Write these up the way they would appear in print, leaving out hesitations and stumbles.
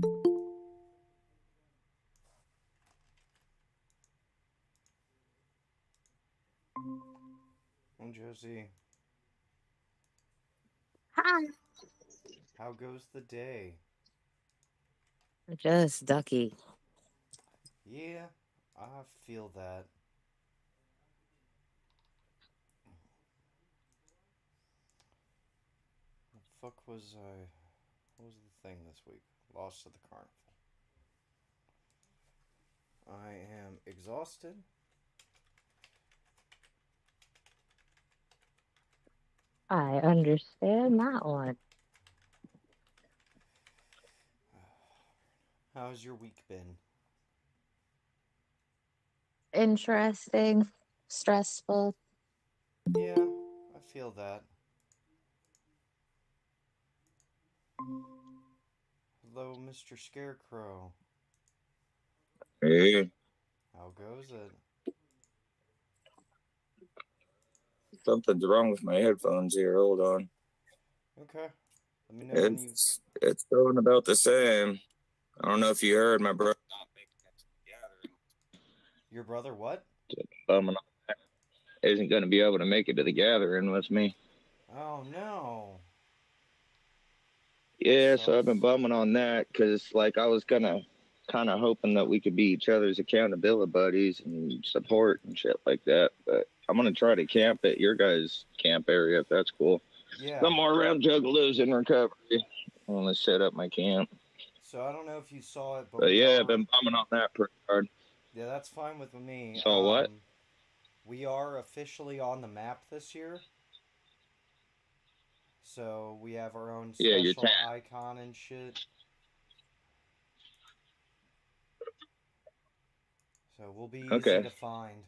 And Josie, Hi. how goes the day? Just ducky. Yeah, I feel that. The fuck was I? What was the thing this week? Lost to the carnival. I am exhausted. I understand that one. How's your week been? Interesting, stressful. Yeah, I feel that. Hello, Mr. Scarecrow. Hey, How goes it? something's wrong with my headphones here. Hold on. Okay. Let me know when you. It's going about the same. I don't know if you heard my brother not making it to the gathering. Your brother what? Bumming on that. Isn't going to be able to make it to the gathering with me. Oh no. That Yeah, so I've been sucks. bumming on that because, like, I was gonna kind of hoping that we could be each other's accountability buddies and support and shit like that. But I'm gonna try to camp at your guys' camp area if that's cool. Yeah. Somewhere around Juggalos in recovery. I'm gonna set up my camp. So I don't know if you saw it, but But we yeah, I've are. been bumming on that pretty hard. Yeah, that's fine with me. So what? We are officially on the map this year. So we have our own Yeah, your special tank. icon and shit. So we'll be easy Okay. to find.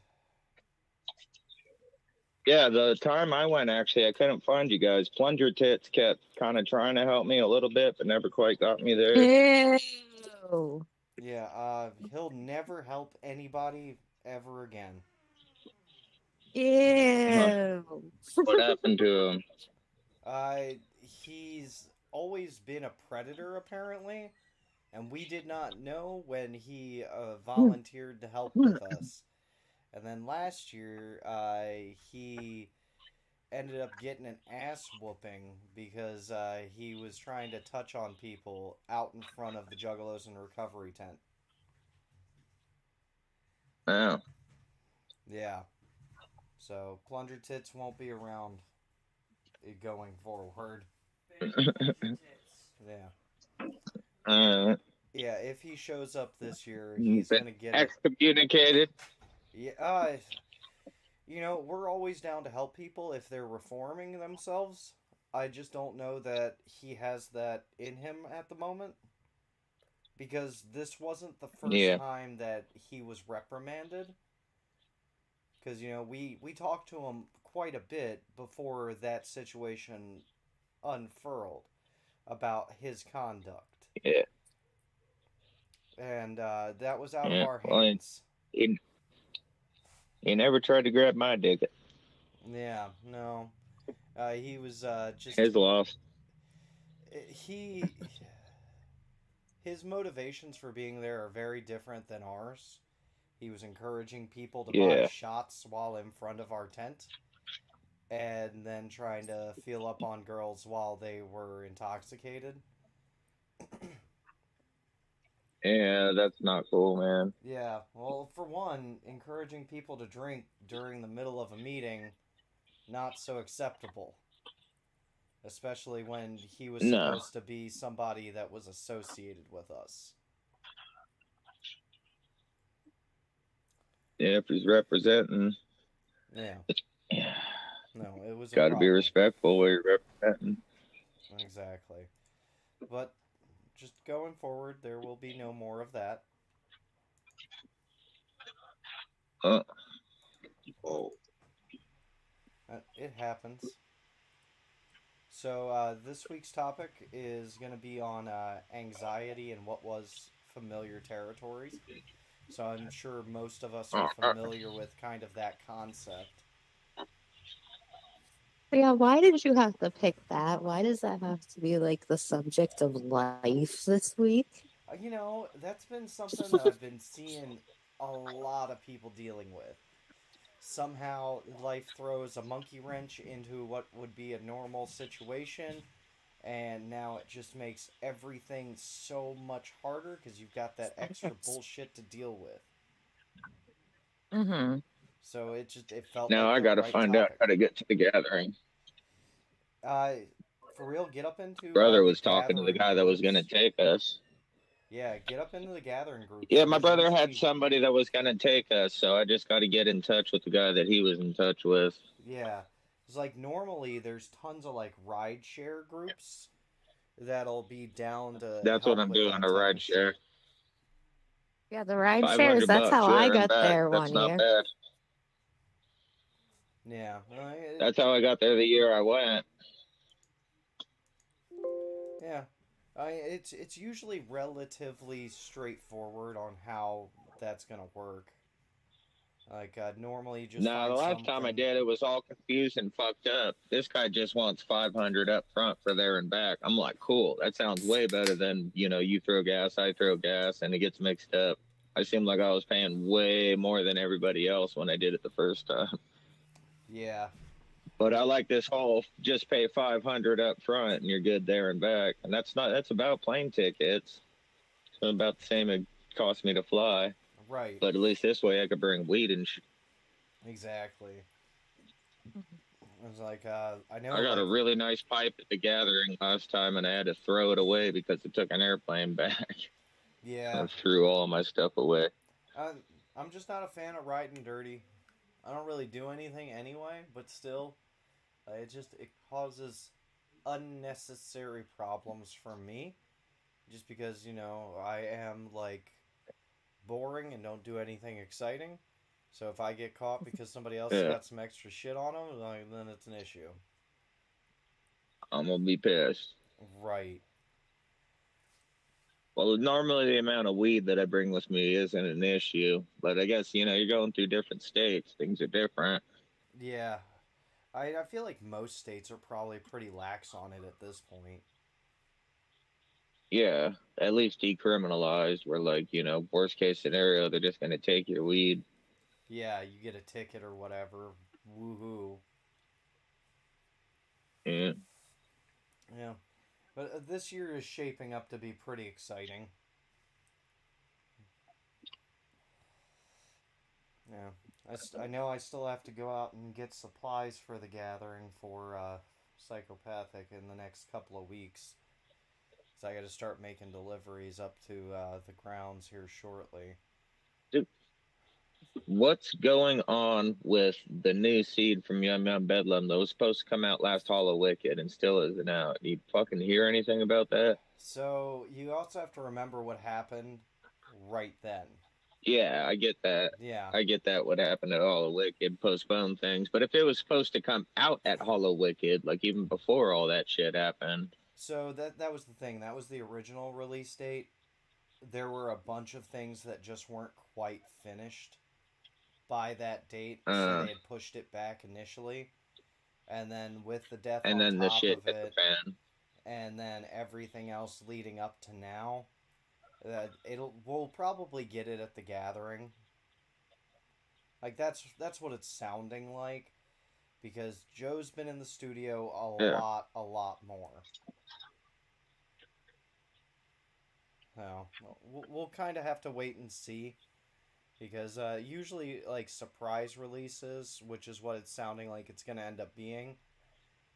Yeah, the time I went, actually, I couldn't find you guys. Plunger Tits kept kind of trying to help me a little bit, but never quite got me there. Ew. Yeah, he'll never help anybody ever again. Huh. Ew. What happened to him? He's always been a predator, apparently, and we did not know when he volunteered to help with us. And then last year, he ended up getting an ass whooping because he was trying to touch on people out in front of the Juggalos and Recovery tent. Oh. Yeah, so Plunger Tits won't be around going forward. Yeah. uh, Yeah, if he shows up this year, been he's gonna get it. excommunicated. Yeah, we're always down to help people if they're reforming themselves. I just don't know that he has that in him at the moment because this wasn't the first Yeah. time that he was reprimanded. Because we talked to him quite a bit before that situation unfurled about his conduct, Yeah. and that was out of Yeah. our Well, hands. he never tried to grab my dick. Yeah, no, he was just His loss. he his motivations for being there are very different than ours. He was encouraging people to buy Yeah. shots while in front of our tent and then trying to feel up on girls while they were intoxicated. Yeah, that's not cool, man. Yeah, well, for one, encouraging people to drink during the middle of a meeting, not so acceptable. Especially when he was No. supposed to be somebody that was associated with us. Yeah, if he's representing, Yeah, yeah, no, it was a got to be problem. respectful where you're representing. Exactly. But just going forward, there will be no more of that. Uh, oh. It happens. So, this week's topic is going to be on anxiety and what was familiar territories. So, I'm sure most of us are familiar with kind of that concept. Yeah, why did you have to pick that? Why does that have to be like the subject of life this week? That's been something that I've been seeing a lot of people dealing with. Somehow, life throws a monkey wrench into what would be a normal situation, and now it just makes everything so much harder because you've got that extra bullshit to deal with. Mm-hmm. So it felt Now like I the got to right find out topic. how to get to the gathering. Uh, for real, get up into Brother the was talking to the gathering guy that was going to groups. take us. Yeah, get up into the gathering groups Yeah, my because brother had usually, somebody that was going to take us, so I just got to get in touch with the guy that he was in touch with. yeah, it's like normally there's tons of like ride share groups that'll be down to That's what help I'm with doing, that a type ride of share. shit. Yeah, the ride shares, 500 that's bucks how I there and got back. there That's one not year. bad. Yeah, That's how I got there the year I went. yeah. It's usually relatively straightforward on how that's gonna work. Like normally, you just No, the find last time I something. did, it was all confused and fucked up. This guy just wants 500 up front for there and back. I'm like, cool. That sounds way better than, you throw gas, I throw gas, and it gets mixed up. I seemed like I was paying way more than everybody else when I did it the first time. Yeah, But I like this whole just pay 500 up front and you're good there and back. And that's about plane tickets. It's about the same it cost me to fly. right. But at least this way I could bring weed and Exactly. It was like I I know got a like really nice pipe at the gathering last time, and I had to throw it away because it took an airplane back. I yeah. threw all my stuff away. I, I'm just not a fan of riding dirty. I don't really do anything anyway, but still, it causes unnecessary problems for me. Just because I am like boring and don't do anything exciting. So if I get caught because somebody else has Yeah, got some extra shit on them, like, then it's an issue. I'm gonna be pissed. Right. Well, normally the amount of weed that I bring with me isn't an issue, but I guess you're going through different states. Things are different. Yeah. I feel like most states are probably pretty lax on it at this point. Yeah, at least decriminalized. Where like worst case scenario, they're just gonna take your weed. Yeah, you get a ticket or whatever. Woohoo. Yeah, Yeah. But this year is shaping up to be pretty exciting. Yeah. I know I still have to go out and get supplies for the gathering for psychopathic in the next couple of weeks. So I got to start making deliveries up to the grounds here shortly. dude, what's going on with the new seed from Young Man Bedlam that was supposed to come out last Hollow Wicked and still isn't out? You fucking hear anything about that? So you also have to remember what happened right then. Yeah, I get that. Yeah. I get that what happened at Hollow Wicked postponed things. But if it was supposed to come out at Hollow Wicked, like even before all that shit happened, So that was the thing. That was the original release date. There were a bunch of things that just weren't quite finished by that date, so uh, they had pushed it back initially. And then with the death and on then the top shit of hit the it, fan. and then everything else leading up to now, we'll probably get it at the gathering. Like that's what it's sounding like because Joe's been in the studio Yeah, a lot more. So we'll kind of have to wait and see because usually like surprise releases, which is what it's sounding like it's gonna end up being,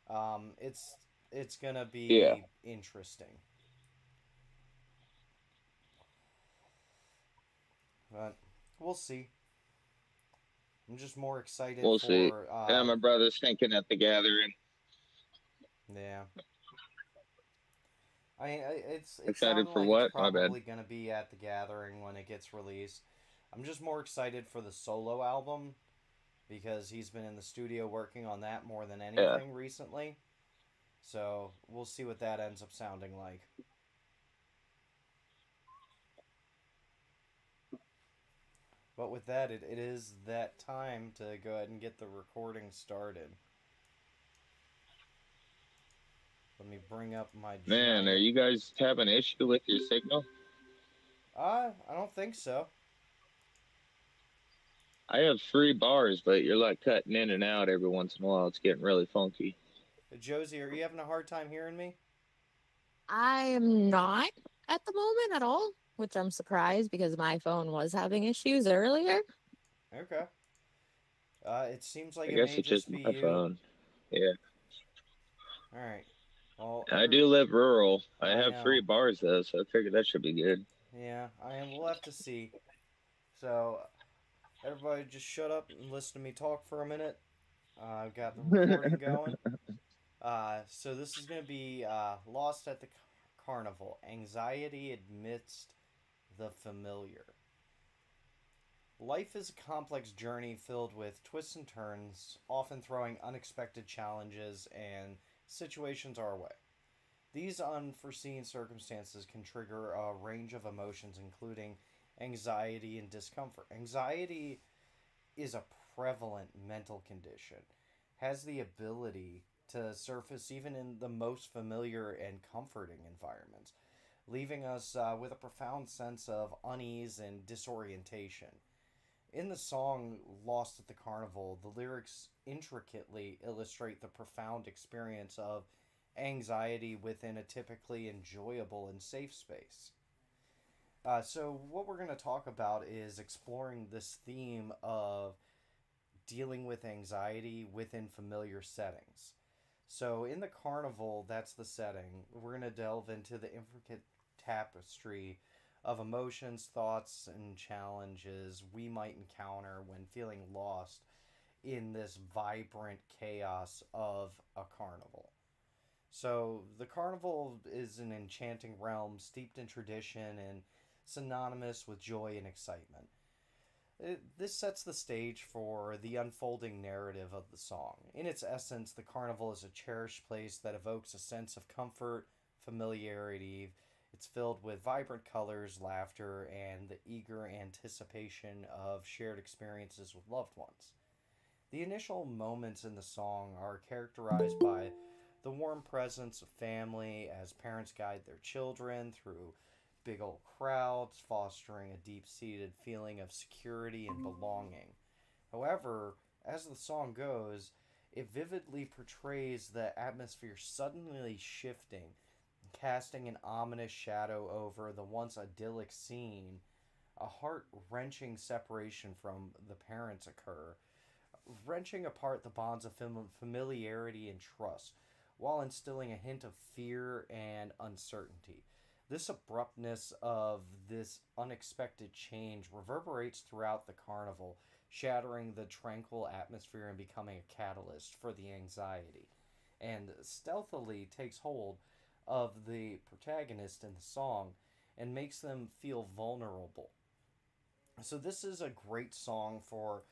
um, it's it's gonna yeah, be interesting. But we'll see. I'm just more excited we'll see. for Yeah, my brother's thinking at the gathering. yeah. It's Excited sounding for like it's what? My bad. probably gonna be at the gathering when it gets released. I'm just more excited for the solo album because he's been in the studio working on that more than Yeah, anything recently. So we'll see what that ends up sounding like. But with that, it is that time to go ahead and get the recording started. Let me bring up my man, are giant. you guys having issue with your signal? I don't think so. I have 3 bars, but you're like cutting in and out every once in a while. It's getting really funky. Josie, are you having a hard time hearing me? I am not at the moment at all, which I'm surprised because my phone was having issues earlier. Okay. It seems like I it guess may it's just just be my you. phone. Yeah. All right. Well, I do live rural. I I have three know. bars though, so I figured that should be good. Yeah, I am. We'll have to see. So, everybody, just shut up and listen to me talk for a minute. I've got the recording going. So this is going to be Lost at the Carnival. Anxiety amidst the familiar. Life is a complex journey filled with twists and turns, often throwing unexpected challenges and situations our way. These unforeseen circumstances can trigger a range of emotions, including anxiety and discomfort. Anxiety is a prevalent mental condition, has the ability to surface even in the most familiar and comforting environments, leaving us with a profound sense of unease and disorientation. In the song Lost at the Carnival, the lyrics intricately illustrate the profound experience of anxiety within a typically enjoyable and safe space. So, what we're going to talk about is exploring this theme of dealing with anxiety within familiar settings. So, in the carnival, that's the setting. We're going to delve into the intricate tapestry of emotions, thoughts, and challenges we might encounter when feeling lost in this vibrant chaos of a carnival. So, the carnival is an enchanting realm steeped in tradition and synonymous with joy and excitement. This sets the stage for the unfolding narrative of the song. In its essence, the carnival is a cherished place that evokes a sense of comfort, familiarity. It's filled with vibrant colors, laughter, and the eager anticipation of shared experiences with loved ones. The initial moments in the song are characterized by the warm presence of family as parents guide their children through big old crowds, fostering a deep seated feeling of security and belonging. However, as the song goes, it vividly portrays the atmosphere suddenly shifting, casting an ominous shadow over the once idyllic scene. A heart wrenching separation from the parents occur, wrenching apart the bonds of familiarity and trust, while instilling a hint of fear and uncertainty. This abruptness of this unexpected change reverberates throughout the carnival, shattering the tranquil atmosphere and becoming a catalyst for the anxiety, and stealthily takes hold of the protagonist in the song and makes them feel vulnerable. So this is a great song for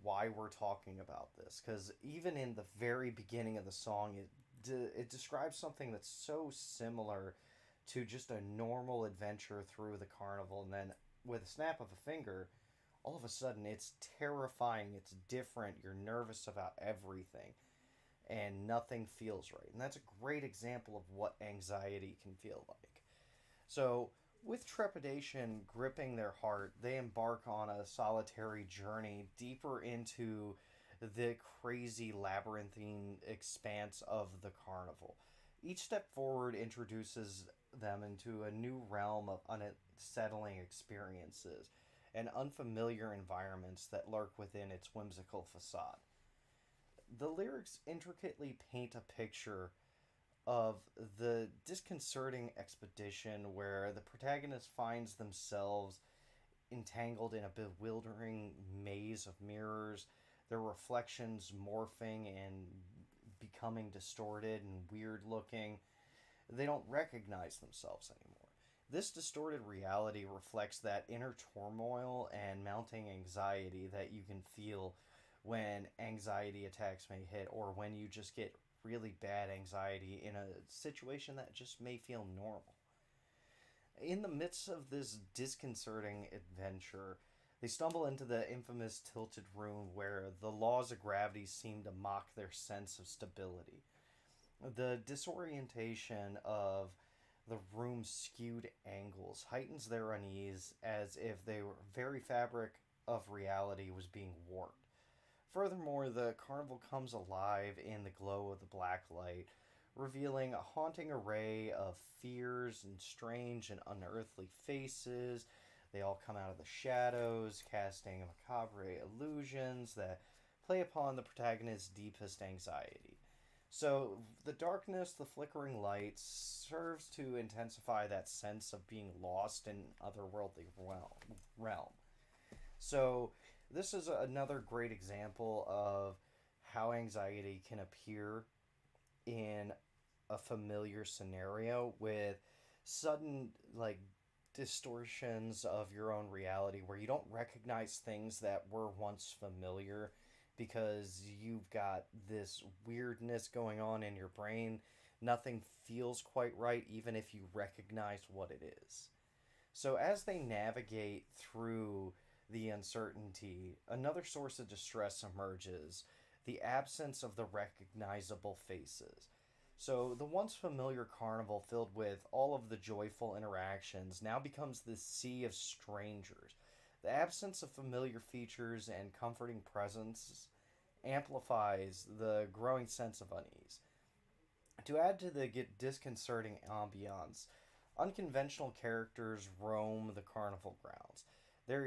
why we're talking about this, because even in the very beginning of the song, it describes something that's so similar to just a normal adventure through the carnival, and then with a snap of a finger, all of a sudden it's terrifying, it's different, you're nervous about everything, and nothing feels right. And that's a great example of what anxiety can feel like. So, with trepidation gripping their heart, they embark on a solitary journey deeper into the crazy labyrinthine expanse of the carnival. Each step forward introduces them into a new realm of unsettling experiences and unfamiliar environments that lurk within its whimsical facade. The lyrics intricately paint a picture of the disconcerting expedition where the protagonist finds themselves entangled in a bewildering maze of mirrors, their reflections morphing and becoming distorted and weird looking. They don't recognize themselves anymore. This distorted reality reflects that inner turmoil and mounting anxiety that you can feel when anxiety attacks may hit, or when you just get really bad anxiety in a situation that just may feel normal. In the midst of this disconcerting adventure, they stumble into the infamous tilted room where the laws of gravity seem to mock their sense of stability. The disorientation of The room's skewed angles heightens their unease as if the very fabric of reality was being warped. Furthermore, the carnival comes alive in the glow of the black light, revealing a haunting array of fears and strange and unearthly faces. They all come out of the shadows, casting macabre illusions that play upon the protagonist's deepest anxiety. So, the darkness, the flickering light, serves to intensify that sense of being lost in otherworldly realm. So, this is another great example of how anxiety can appear in a familiar scenario with sudden, like, distortions of your own reality where you don't recognize things that were once familiar because you've got this weirdness going on in your brain. Nothing feels quite right, even if you recognize what it is. So, as they navigate through the uncertainty, another source of distress emerges: the absence of the recognizable faces. So, the once familiar carnival filled with all of the joyful interactions now becomes this sea of strangers. The absence of familiar features and comforting presence amplifies the growing sense of unease. To add to the disconcerting ambiance, unconventional characters roam the carnival grounds, their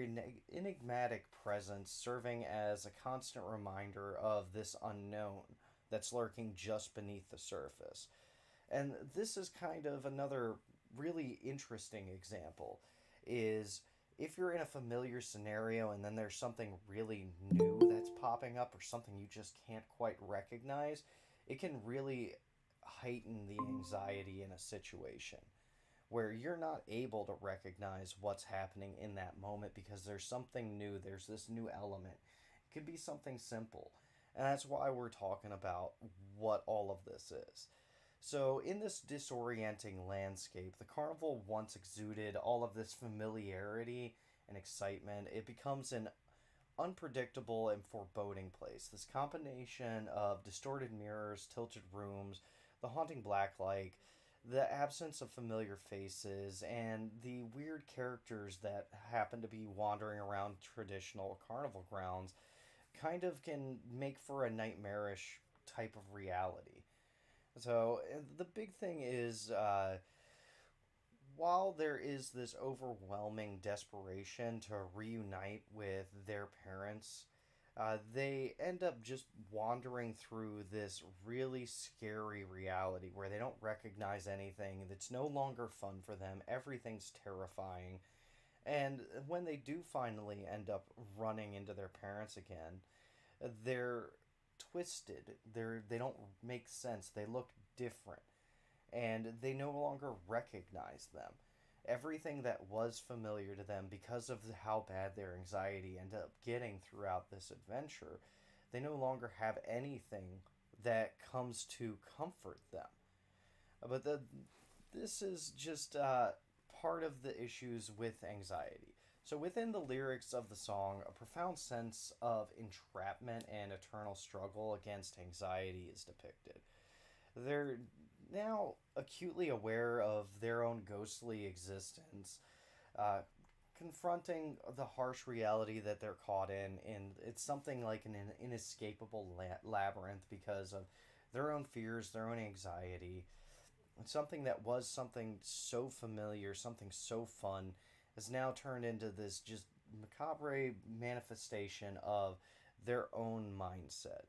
enigmatic presence serving as a constant reminder of this unknown that's lurking just beneath the surface. And this is kind of another really interesting example is if you're in a familiar scenario and then there's something really new that's popping up or something you just can't quite recognize, it can really heighten the anxiety in a situation where you're not able to recognize what's happening in that moment because there's something new, there's this new element. It could be something simple. And that's why we're talking about what all of this is. So, in this disorienting landscape, the carnival once exuded all of this familiarity and excitement. It becomes an unpredictable and foreboding place. This combination of distorted mirrors, tilted rooms, the haunting blacklight, the absence of familiar faces, and the weird characters that happen to be wandering around traditional carnival grounds kind of can make for a nightmarish type of reality. So the big thing is, while there is this overwhelming desperation to reunite with their parents, they end up just wandering through this really scary reality where they don't recognize anything. That's no longer fun for them. Everything's terrifying. And when they do finally end up running into their parents again, they're twisted. They don't make sense. They look different and they no longer recognize them. Everything that was familiar to them because of how bad their anxiety ended up getting throughout this adventure, they no longer have anything that comes to comfort them. But this is just part of the issues with anxiety. So, within the lyrics of the song, a profound sense of entrapment and eternal struggle against anxiety is depicted. They're now acutely aware of their own ghostly existence, uh, confronting the harsh reality that they're caught in, and it's something like an inescapable labyrinth because of their own fears, their own anxiety. And something that was something so familiar, something so fun, has now turned into this just macabre manifestation of their own mindset.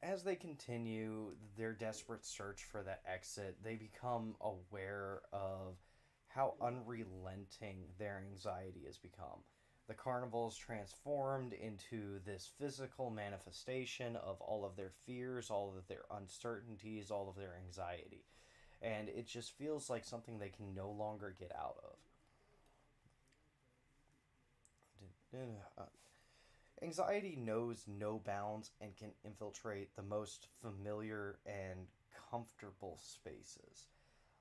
As they continue their desperate search for that exit, they become aware of how unrelenting their anxiety has become. The carnival is transformed into this physical manifestation of all of their fears, all of their uncertainties, all of their anxiety. And it just feels like something they can no longer get out of. Anxiety knows no bounds and can infiltrate the most familiar and comfortable spaces.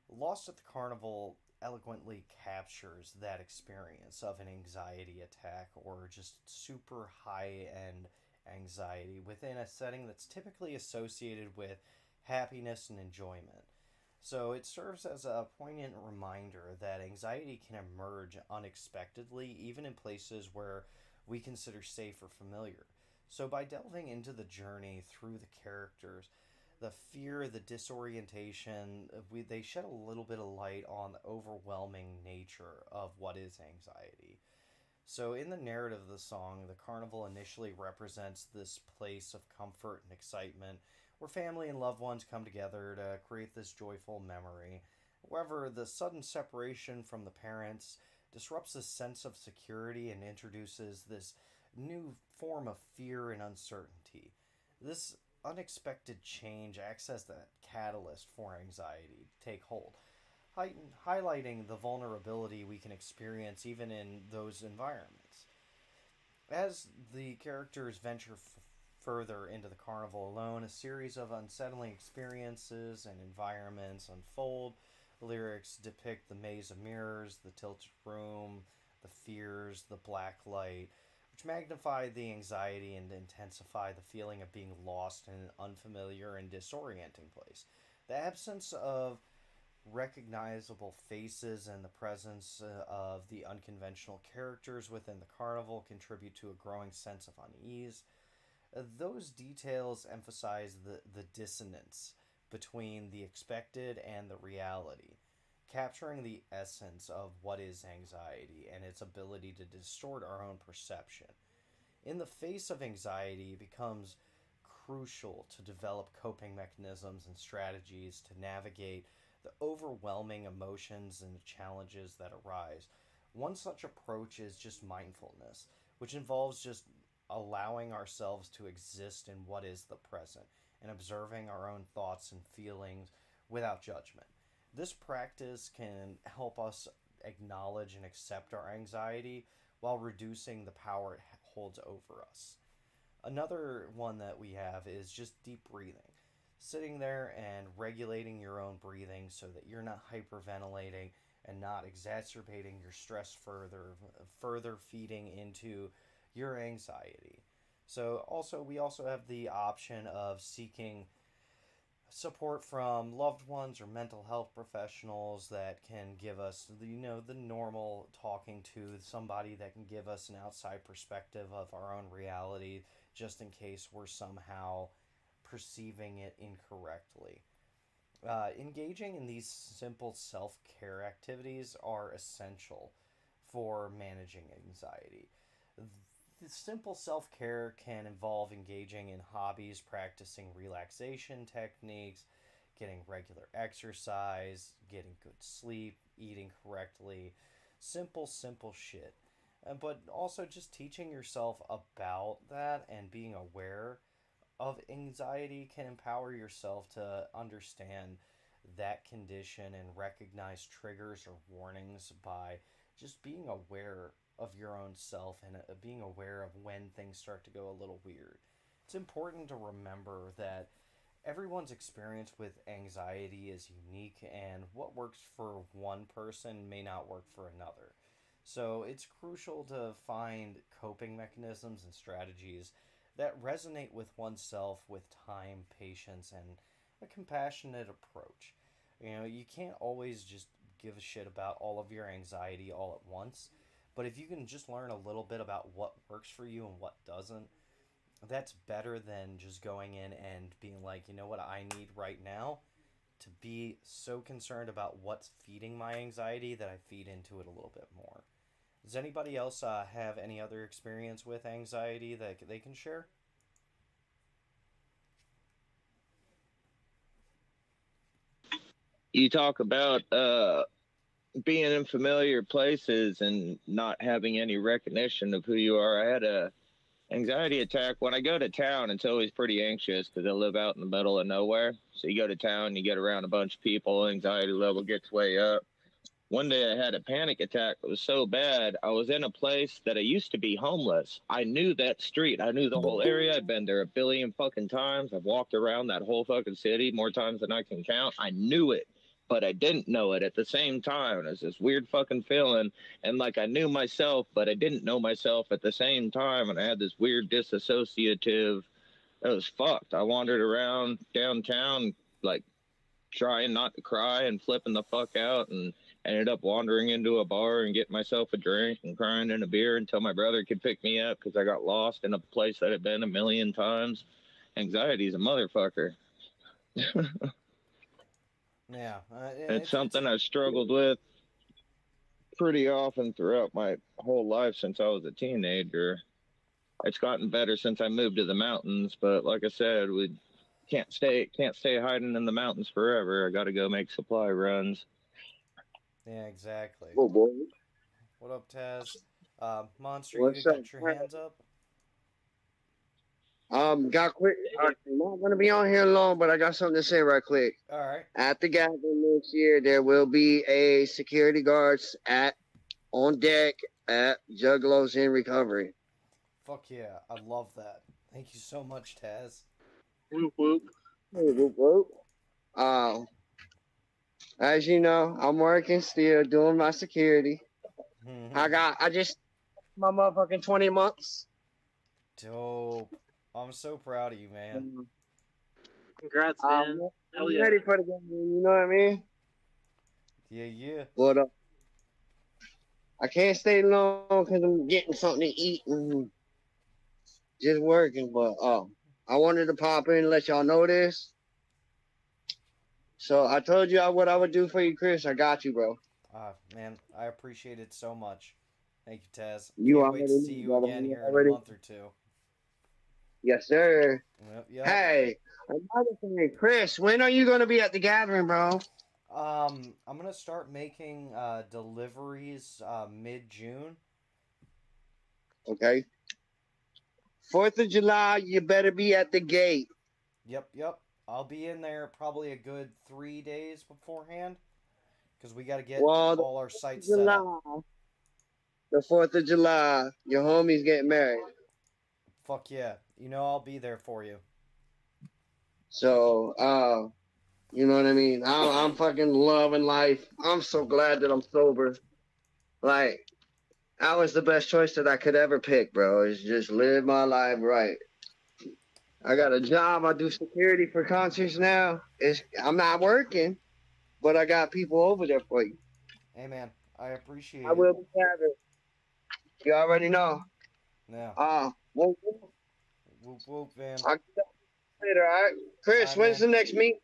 Lost at the Carnival eloquently captures that experience of an anxiety attack or just super high end anxiety within a setting that's typically associated with happiness and enjoyment. So it serves as a poignant reminder that anxiety can emerge unexpectedly, even in places where we consider safe or familiar. So by delving into the journey through the characters, the fear, the disorientation, they shed a little bit of light on the overwhelming nature of what is anxiety. So, in the narrative of the song, the carnival initially represents this place of comfort and excitement where family and loved ones come together to create this joyful memory. However, the sudden separation from the parents disrupts this sense of security and introduces this new form of fear and uncertainty. This unexpected change acts as the catalyst for anxiety to take hold, highlighting the vulnerability we can experience even in those environments. As the characters venture further into the carnival alone, a series of unsettling experiences and environments unfold. The lyrics depict the maze of mirrors, the tilted room, the fears, the black light, which magnify the anxiety and intensify the feeling of being lost in an unfamiliar and disorienting place. The absence of recognizable faces and the presence of the unconventional characters within the carnival contribute to a growing sense of unease. Those details emphasize the dissonance between the expected and the reality, capturing the essence of what is anxiety and its ability to distort our own perception. In the face of anxiety, it becomes crucial to develop coping mechanisms and strategies to navigate the overwhelming emotions and challenges that arise. One such approach is just mindfulness, which involves just allowing ourselves to exist in what is the present and observing our own thoughts and feelings without judgment. This practice can help us acknowledge and accept our anxiety while reducing the power it holds over us. Another one that we have is just deep breathing. Sitting there and regulating your own breathing so that you're not hyperventilating and not exacerbating your stress further feeding into your anxiety. So also we also have the option of seeking support from loved ones or mental health professionals that can give us the normal talking to somebody that can give us an outside perspective of our own reality just in case we're somehow perceiving it incorrectly. Engaging in these simple self-care activities are essential for managing anxiety. The simple self care can involve engaging in hobbies, practicing relaxation techniques, getting regular exercise, getting good sleep, eating correctly. Simple shit. But also just teaching yourself about that and being aware of anxiety can empower yourself to understand that condition and recognize triggers or warnings by just being aware of your own self and being aware of when things start to go a little weird. It's important to remember that everyone's experience with anxiety is unique, and what works for one person may not work for another. So it's crucial to find coping mechanisms and strategies that resonate with oneself with time, patience, and a compassionate approach. You can't always just give a shit about all of your anxiety all at once, but if you can just learn a little bit about what works for you and what doesn't, that's better than just going in and being like, you know what I need right now, to be so concerned about what's feeding my anxiety that I feed into it a little bit more. Does anybody else have any other experience with anxiety that they can share? You talk about being in familiar places and not having any recognition of who you are. I had a anxiety attack when I go to town. It's always pretty anxious because I live out in the middle of nowhere. So you go to town, you get around a bunch of people, anxiety level gets way up. One day I had a panic attack. It was so bad. I was in a place that I used to be homeless. I knew that street. I knew the whole area. I'd been there a billion fucking times. I've walked around that whole fucking city more times than I can count. I knew it, but I didn't know it at the same time. It was this weird fucking feeling. And like I knew myself, but I didn't know myself at the same time. And I had this weird disassociative. It was fucked. I wandered around downtown like trying not to cry and flipping the fuck out, and ended up wandering into a bar and getting myself a drink and crying in a beer until my brother could pick me up because I got lost in a place that had been a million times. Anxiety's a motherfucker. Yeah, It's it's something I've struggled with pretty often throughout my whole life since I was a teenager. It's gotten better since I moved to the mountains, but like I said, we can't stay hiding in the mountains forever. I got to go make supply runs. yeah, exactly. Oh boy, What up, Taz? Monster, you what's up? got your hands up? Got quick. I'm not gonna be on here long, but I got something to say right quick. All right. At the gathering this year, there will be a security guards at on deck at Juggalos in recovery. Fuck yeah, I love that. Thank you so much, Taz. Whoop whoop. Whoop, whoop, whoop. Um, as you know, I'm working still, doing my security. I just my motherfucking 20 months. Dope. I'm so proud of you, man. Um, Congrats, I'm man. Hell yeah. ready for the game. You know what I mean? Yeah, yeah. But I can't stay long because I'm getting something to eat and just working. But I wanted to pop in and let y'all know this. So I told you what I would do for you, Chris. I got you, bro. Man, I appreciate it so much. Thank you, Taz. You Can't wait already to know, see you brother. again You here in a already. month or two. Yes, sir. Yep, yep. Hey, another thing, Chris. When are you gonna be at the gathering, bro? I'm gonna start making deliveries mid-June. Okay. 4th of July, you better be at the gate. Yep, yep. I'll be in there probably a good 3 days beforehand because we got to get Well, all our the sites 4th of set up. July, the 4th of July, your homie's getting married. Fuck yeah. You know I'll be there for you. So, you know what I mean? I'm fucking loving life. I'm so glad that I'm sober. Like, that was the best choice that I could ever pick, bro. Is just live my life right. I got a job. I do security for concerts now. I'm not working, but I got people over there for you. Hey man, I I appreciate it. will be having. You already know. Yeah. Well, Whoop whoop, man. I'll get up later, all right? All Chris, right, when's man. the next meet?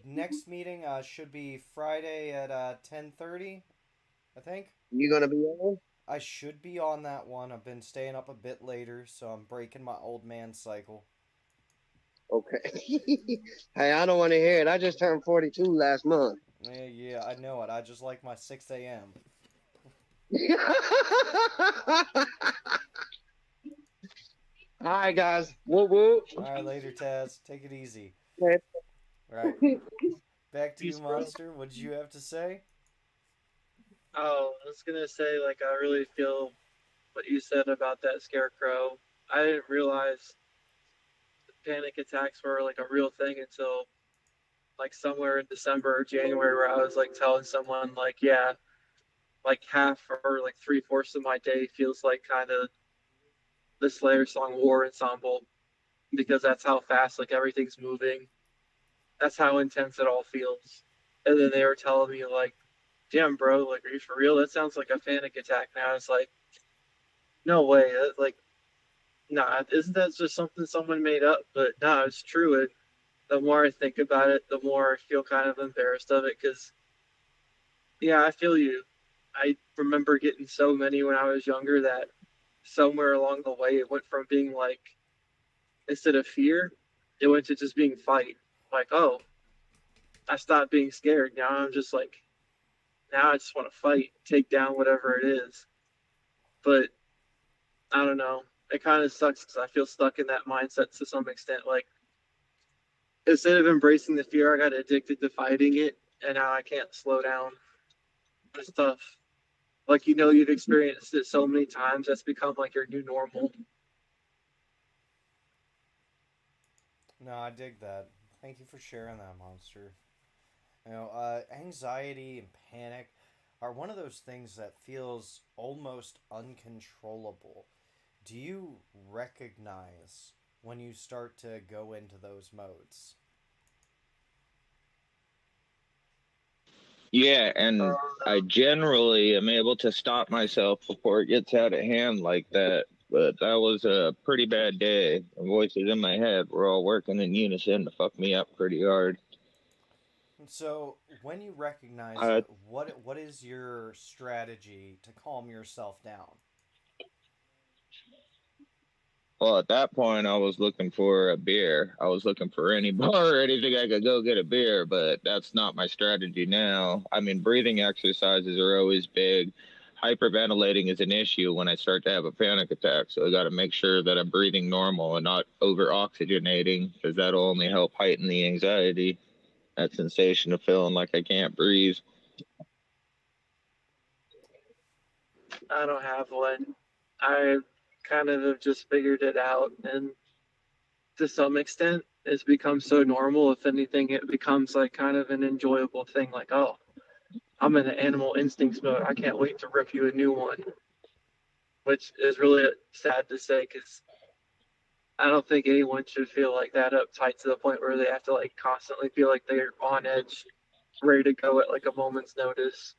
Next meeting should be Friday at 10:30, I think. You gonna be on? I should be on that one. I've been staying up a bit later, so I'm breaking my old man cycle. Okay. Hey, I don't want to hear it. I just turned 42 last month. Yeah, yeah, I know it. I just like my 6 a.m. All right, guys. Woo woo. All right, later, Taz. Take it easy. Okay. All right, back to you, Peace, bro. Monster. What did you have to say? Oh, I was gonna say, like, I really feel what you said about that scarecrow. I didn't realize panic attacks were like a real thing until like somewhere in December or January, where I was like telling someone like, yeah, like half or like three-fourths of my day feels like kind of the Slayer song War Ensemble, because that's how fast like everything's moving. That's how intense it all feels. And then they were telling me like, damn, bro, like, are you for real? That sounds like a panic attack. Now I was like, no way. Like, nah, isn't that just something someone made up? But nah, it's true. And the more I think about it, the more I feel kind of embarrassed of it. Because, yeah, I feel you. I remember getting so many when I was younger that somewhere along the way it went from being like, instead of fear, it went to just being fight. Like, oh, I stopped being scared. Now I'm just like, now I just want to fight, take down whatever it is. But I don't know. It kind of sucks because I feel stuck in that mindset to some extent. Like, instead of embracing the fear, I got addicted to fighting it, and now I can't slow down. It's tough. Like, you know, you've experienced it so many times, that's become like your new normal. No, I dig that. Thank you for sharing that, Monster. Anxiety and panic are one of those things that feels almost uncontrollable. Do you recognize when you start to go into those modes? Yeah, and I No. generally am able to stop myself before it gets out of hand like that. But that was a pretty bad day. The voices in my head were all working in unison to fuck me up pretty hard. So, when you recognize I it, what is your strategy to calm yourself down? Well, at that point, I was looking for a beer. I was looking for any bar or anything I could go get a beer, but that's not my strategy now. I mean, breathing exercises are always big. Hyperventilating is an issue when I start to have a panic attack, so I got to make sure that I'm breathing normal and not over oxygenating because that'll only help heighten the anxiety. That sensation of feeling like I can't breathe. I don't have one. I kind of have just figured it out, and to some extent, it's become so normal. If anything, it becomes like kind of an enjoyable thing. Like, oh, I'm in the animal instincts mode. I can't wait to rip you a new one, which is really sad to say because I don't think anyone should feel like that uptight to the point where they have to like constantly feel like they're on edge, ready to go at like a moment's notice.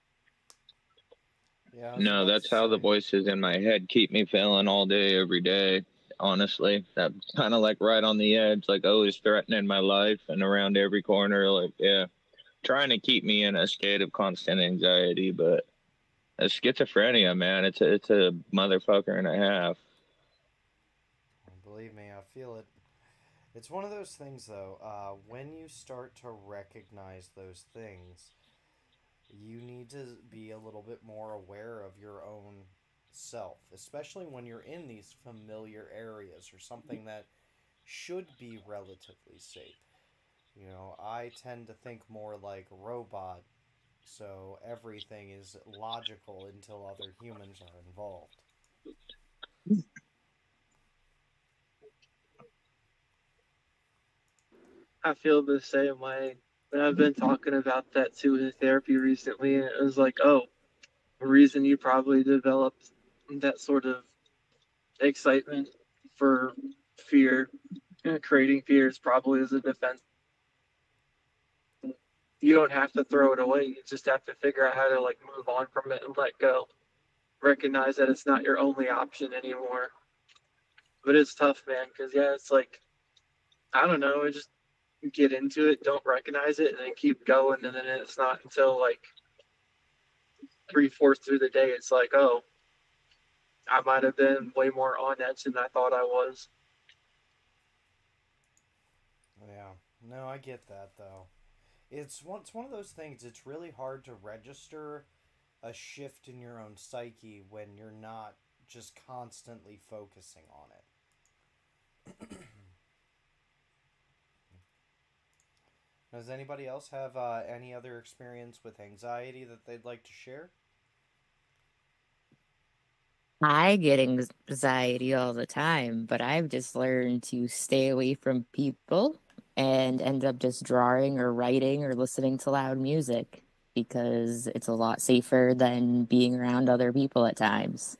Yeah, I was No, about to that's how the say. voices in my head keep me feeling all day, every day. Honestly, that kind of like right on the edge, like always threatening my life and around every corner. Like, yeah, trying to keep me in a state of constant anxiety. But schizophrenia, man, it's a motherfucker and a half. Believe me, I feel it. It's one of those things, though. When you start to recognize those things, you need to be a little bit more aware of your own self, especially when you're in these familiar areas or something that should be relatively safe. You know, I tend to think more like a robot, so everything is logical until other humans are involved. I feel the same way. But I've been talking about that too in therapy recently, and it was like, oh, the reason you probably developed that sort of excitement for fear, creating fears probably as a defense. You don't have to throw it away. You just have to figure out how to like move on from it and let go. Recognize that it's not your only option anymore. But it's tough, man, because yeah, it's like I don't know, just get into it, don't recognize it, and then keep going, and then it's not until like three-fourths through the day, it's like, oh, I might have been way more on edge than I thought I was. Yeah, no, I get that though. It's one of those things. It's really hard to register a shift in your own psyche when you're not just constantly focusing on it. Does anybody else have any other experience with anxiety that they'd like to share? I get anxiety all the time, but I've just learned to stay away from people and end up just drawing or writing or listening to loud music because it's a lot safer than being around other people at times.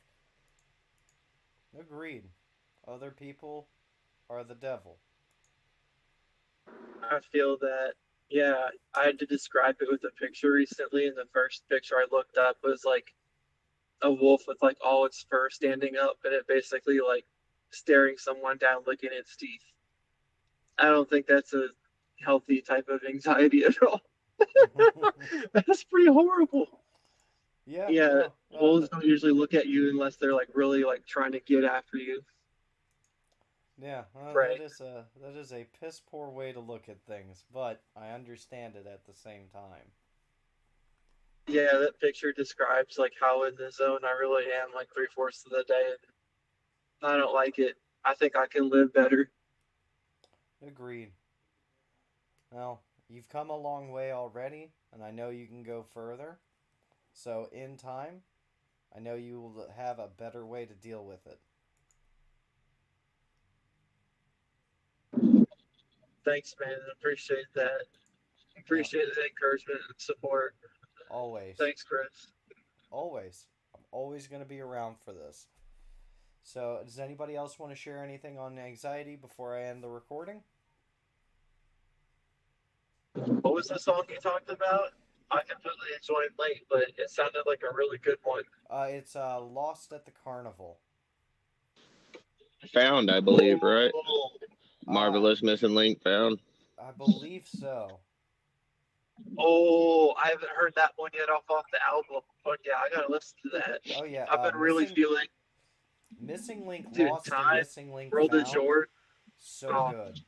Agreed. Other people are the devil. I feel that, yeah, I had to describe it with a picture recently, and the first picture I looked up was like a wolf with like all its fur standing up, and it basically like staring someone down, licking its teeth. I don't think that's a healthy type of anxiety at all. That's pretty horrible. Yeah, Yeah, no, wolves don't usually look at you unless they're like really like trying to get after you. yeah, Prey. that is a piss poor way to look at things, but I understand it at the same time. Yeah, that picture describes like how in the zone I really am like three-fourths of the day, and I don't like it. I think I can live better. Agreed. Well, you've come a long way already, and I know you can go further. So, in time, I know you will have a better way to deal with it. Thanks, man. I appreciate that. Yeah, Appreciate the encouragement and support. always. Thanks, Chris. Always. I'm always going to be around for this. So, does anybody else want to share anything on anxiety before I end the recording? What was the song you talked about? I completely enjoyed Late, but it sounded like a really good one. It's Lost at the Carnival. Found, I believe, right? Oh, Uh, Marvelous Missing Link found. I believe so. oh, I haven't heard that one yet off the album, but yeah, I gotta listen to that. Oh yeah, I've been really feeling, Missing Link dude, Lost and time, Missing Link world is Found. short. So Oh, good.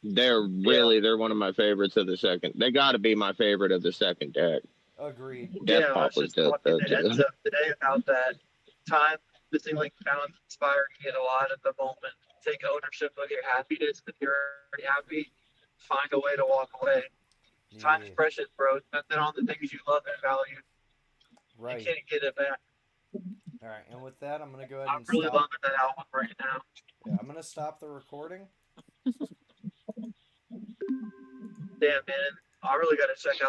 yeah, They're one of my favorites of the second. They got to be my favorite of the second deck. Agreed. Death yeah. I Pop was was just dope talking though to too. Enzo today about that. Time, missing link found inspired me a lot at the moment. Take ownership of your happiness. If you're already happy, find a way to walk away. Time's Yeah. precious, bro. Spend it on the things you love and value. You Right. can't get it back. All right. And with that, I'm gonna go ahead I'm and really stop. loving that album right now. Yeah, I'm gonna stop the recording. Damn, man. I really got to check out